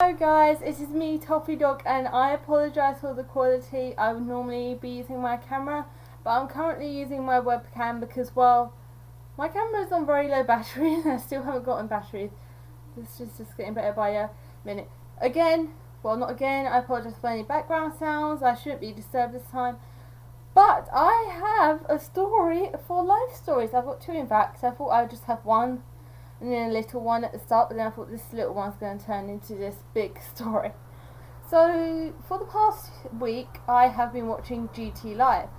Hello guys, it is me, Toffee Dog, and I apologise for the quality. I would normally be using my camera, but I'm currently using my webcam because, well, my camera is on very low battery and I still haven't gotten batteries. This is just getting better by a minute. Again, well not again, I apologise for any background sounds. I shouldn't be disturbed this time. But I have a story for life stories. I've got two in fact, so I thought I would just have one and then a little one at the start, but then I thought this little one's going to turn into this big story. So, for the past week, I have been watching GT Live.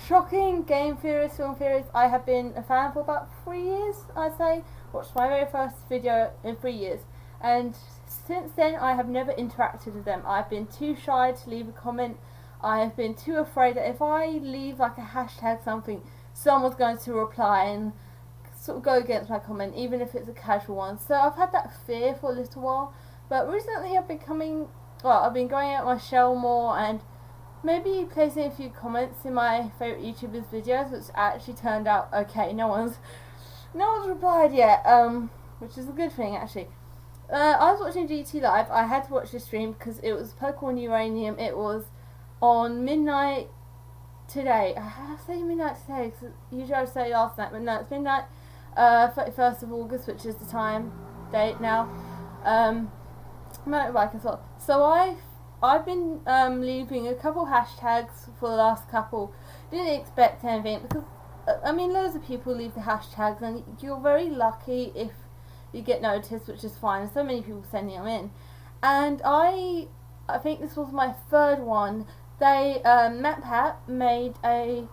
Shocking! Game theorist, film theorist. I have been a fan for about 3 years, I'd say. Watched my very first video in 3 years. And since then, I have never interacted with them. I've been too shy to leave a comment. I have been too afraid that if I leave like a hashtag something, someone's going to reply and sort of go against my comment, even if it's a casual one. So I've had that fear for a little while, but recently I've been going out my shell more and maybe placing a few comments in my favourite YouTubers' videos, which actually turned out okay. No one's replied yet, which is a good thing actually. I was watching GT Live. I had to watch the stream because it was Pokemon Uranium. It was on midnight today. I say midnight today because usually I would say last night, but no, it's midnight. 31st of August, which is the date now. Motorbike as well. So I've been leaving a couple hashtags for the last couple. Didn't expect anything because I mean loads of people leave the hashtags and you're very lucky if you get noticed, which is fine. There's so many people sending them in, and I think this was my third one. They MatPat made a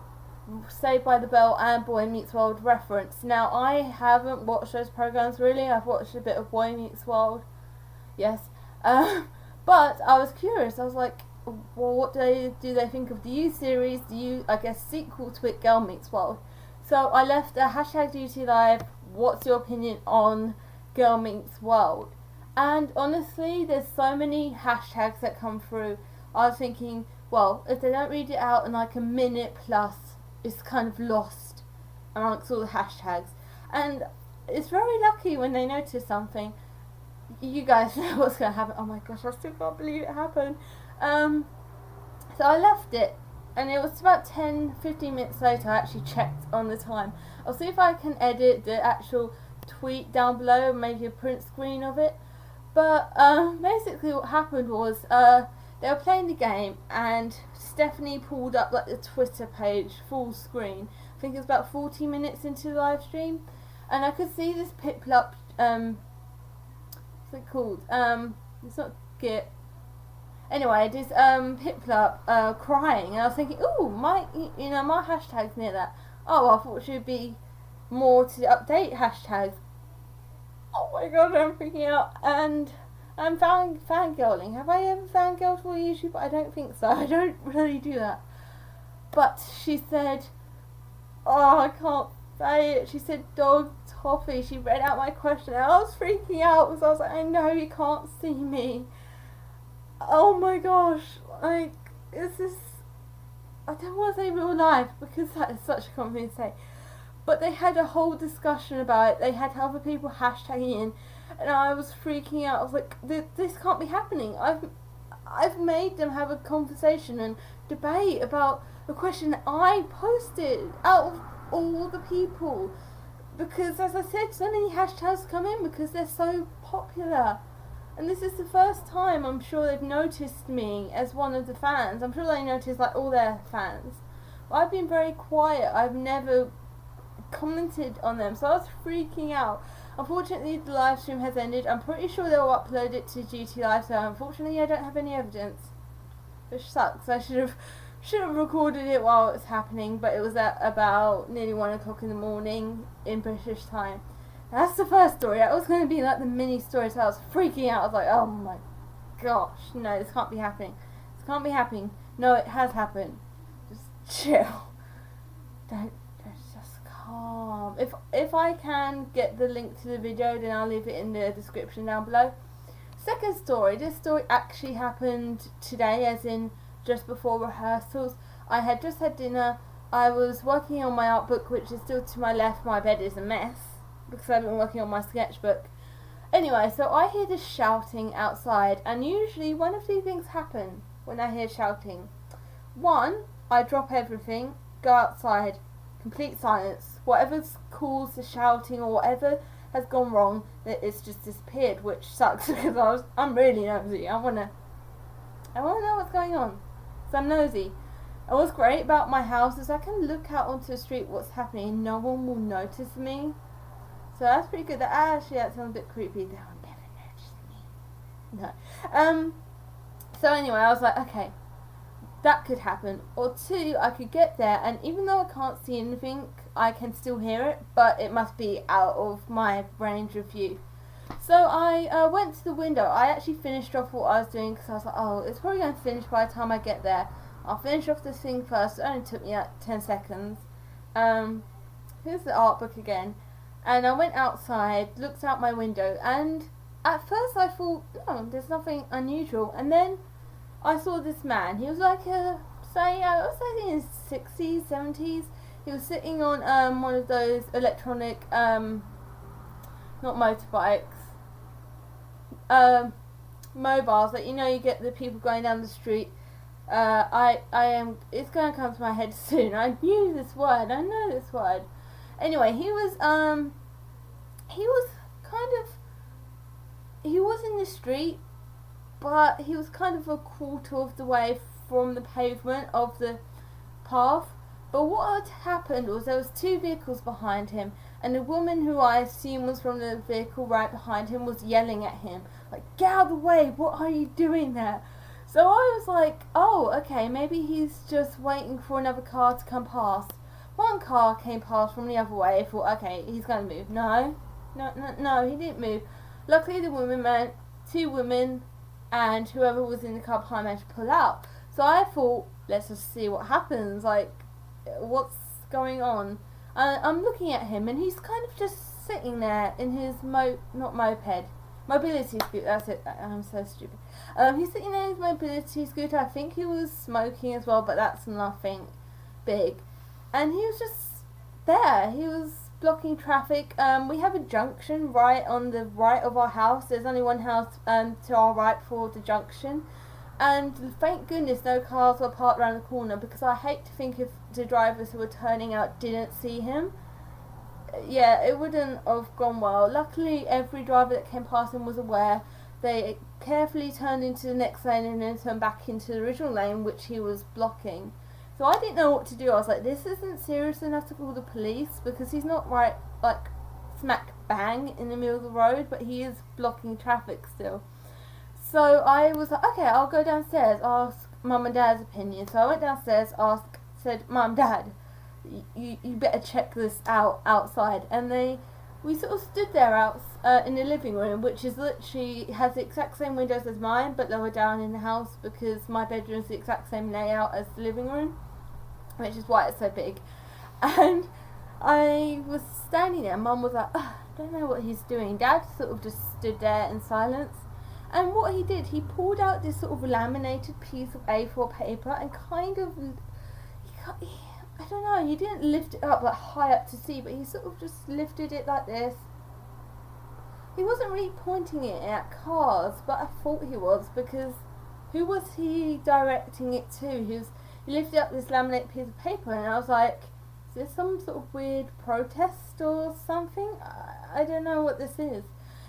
Saved by the Bell and Boy Meets World reference. Now I haven't watched those programs really. I've watched a bit of Boy Meets World, yes, but I was curious. I was like, well, what do they think of the U series? I guess sequel to it, Girl Meets World. So I left a hashtag GT Live. What's your opinion on Girl Meets World? And honestly, there's so many hashtags that come through. I was thinking, well, if they don't read it out in like a minute plus, it's kind of lost amongst all the hashtags. And it's very lucky when they notice something. You guys know what's going to happen. Oh my gosh, I still can't believe it happened. So I left it, and it was about 10-15 minutes later I actually checked on the time. I'll see if I can edit the actual tweet down below and maybe a print screen of it. But basically what happened was they were playing the game and Stephanie pulled up like the Twitter page full screen. I think it was about 40 minutes into the live stream, and I could see this Piplup, what's it called? It's not Git. Anyway, this Piplup crying, and I was thinking, ooh, my hashtag's near that. Oh, I thought she'd be more to update hashtags. Oh my god, I'm freaking out, and I'm fangirling. Have I ever fangirled for YouTube? I don't think so. I don't really do that. But she said, oh, I can't say it. She said, Dog Toffee. She read out my question. And I was freaking out because I was like, I know you can't see me. Oh my gosh. Like, is this... I don't want to say real life because that is such a common thing to say. But they had a whole discussion about it. They had other people hashtagging in. And I was freaking out. I was like, this can't be happening. I've made them have a conversation and debate about the question that I posted out of all the people. Because, as I said, so many hashtags come in because they're so popular. And this is the first time I'm sure they've noticed me as one of the fans. I'm sure they noticed like all their fans. But I've been very quiet. I've never commented on them. So I was freaking out. Unfortunately, the live stream has ended. I'm pretty sure they'll upload it to GT Live, so unfortunately I don't have any evidence, which sucks. I should have recorded it while it was happening, but it was at about nearly 1 o'clock in the morning in British time. That's the first story. That was going to be like the mini story, so I was freaking out. I was like, oh my gosh, no, this can't be happening. This can't be happening. No, it has happened. Just chill. Don't. Just calm. If I can get the link to the video, then I'll leave it in the description down below. Second story. This story actually happened today, as in just before rehearsals. I had just had dinner. I was working on my art book, which is still to my left. My bed is a mess because I've been working on my sketchbook. Anyway, so I hear this shouting outside, and usually one of two things happen when I hear shouting. One, I drop everything, go outside, complete silence. Whatever's caused the shouting or whatever has gone wrong, it's just disappeared, which sucks because I'm really nosy. I wanna know what's going on. So I'm nosy. And what's great about my house is I can look out onto the street what's happening and no one will notice me. So that's pretty good. That sounds a bit creepy. They will never notice me. No. So anyway, I was like, okay, that could happen. Or two, I could get there and even though I can't see anything, I can still hear it, but it must be out of my range of view. So I went to the window. I actually finished off what I was doing because I was like, oh, it's probably going to finish by the time I get there. I'll finish off this thing first. It only took me like 10 seconds. Here's the art book again. And I went outside, looked out my window, and at first I thought, no, there's nothing unusual. And then I saw this man. He was like I was in his 60s, 70s. He was sitting on one of those electronic, not motorbikes, mobiles that you get the people going down the street. It's going to come to my head soon. I knew this word. I know this word. Anyway, he was in the street, but he was kind of a quarter of the way from the pavement of the path. But what had happened was there was two vehicles behind him, and the woman who I assume was from the vehicle right behind him was yelling at him, like, get out of the way, what are you doing there? So I was like, oh, okay, maybe he's just waiting for another car to come past. One car came past from the other way. I thought, okay, he's going to move. No, he didn't move. Luckily, two women, and whoever was in the car behind managed to pull out. So I thought, let's just see what happens. Like, what's going on? I'm looking at him, and he's kind of just sitting there in his mobility scooter. That's it. I'm so stupid. He's sitting there in his mobility scooter. I think he was smoking as well, but that's nothing big. And he was just there. He was blocking traffic. We have a junction right on the right of our house. There's only one house to our right for the junction. And thank goodness no cars were parked around the corner, because I hate to think if the drivers who were turning out didn't see him. Yeah, it wouldn't have gone well. Luckily, every driver that came past him was aware. They carefully turned into the next lane and then turned back into the original lane, which he was blocking. So I didn't know what to do. I was like, this isn't serious enough to call the police, because he's not right, like, smack bang in the middle of the road, but he is blocking traffic still. So I was like, okay, I'll go downstairs, ask Mum and Dad's opinion. So I went downstairs, said, Mum, Dad, you better check this out outside. And we sort of stood there in the living room, which is literally has the exact same windows as mine, but lower down in the house, because my bedroom is the exact same layout as the living room, which is why it's so big. And I was standing there. Mum was like, I don't know what he's doing. Dad sort of just stood there in silence. And what he did, he pulled out this sort of laminated piece of A4 paper and kind of, I don't know, he didn't lift it up like high up to see, but he sort of just lifted it like this. He wasn't really pointing it at cars, but I thought he was, because who was he directing it to? He lifted up this laminated piece of paper, and I was like, is this some sort of weird protest or something? I don't know what this is.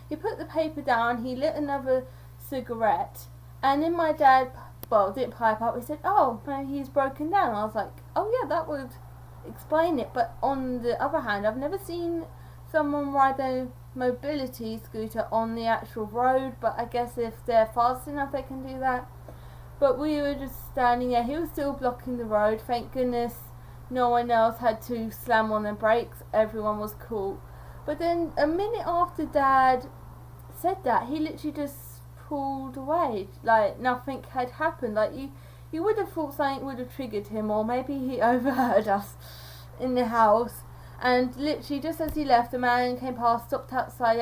He put the paper down, he lit another cigarette, and then my dad, didn't pipe up, he said, oh, maybe he's broken down. I was like, oh yeah, that would explain it. But on the other hand, I've never seen someone ride their mobility scooter on the actual road, but I guess if they're fast enough they can do that. But we were just standing there, he was still blocking the road. Thank goodness no one else had to slam on their brakes, everyone was cool. But then a minute after Dad said that, he literally just pulled away, like nothing had happened. Like you would have thought something would have triggered him, or maybe he overheard us in the house. And literally just as he left, the man came past, stopped outside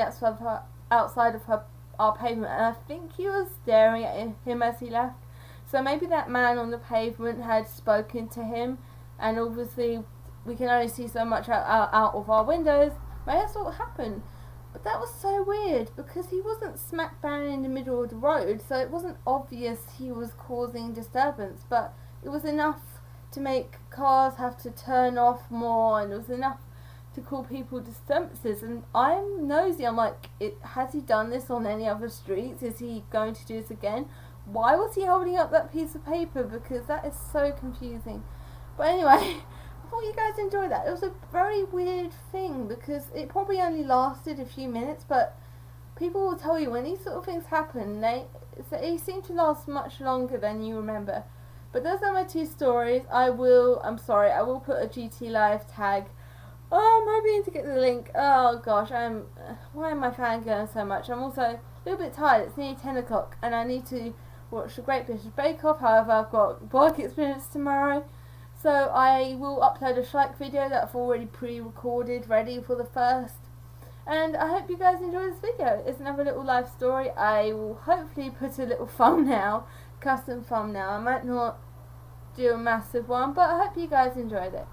of our pavement, and I think he was staring at him as he left. So maybe that man on the pavement had spoken to him, and obviously we can only see so much out of our windows. Maybe that's what happened. But that was so weird because he wasn't smack bang in the middle of the road, so it wasn't obvious he was causing disturbance, but it was enough to make cars have to turn off more, and it was enough to call people disturbances. And I'm nosy, I'm like, has he done this on any other streets? Is he going to do this again? Why was he holding up that piece of paper? Because that is so confusing. But anyway, I thought you guys enjoyed that. It was a very weird thing because it probably only lasted a few minutes, but people will tell you when these sort of things happen, they seem to last much longer than you remember. But those are my two stories. I will put a GT Live tag. Oh, I'm hoping to get the link. Oh gosh, why am I fangirling so much? I'm also a little bit tired. It's nearly 10 o'clock and I need to watch the Great British Bake Off. However, I've got work experience tomorrow. So I will upload a Shrike video that I've already pre-recorded, ready for the first. And I hope you guys enjoy this video. It's another little life story. I will hopefully put a little thumbnail, custom thumbnail. I might not do a massive one, but I hope you guys enjoyed it.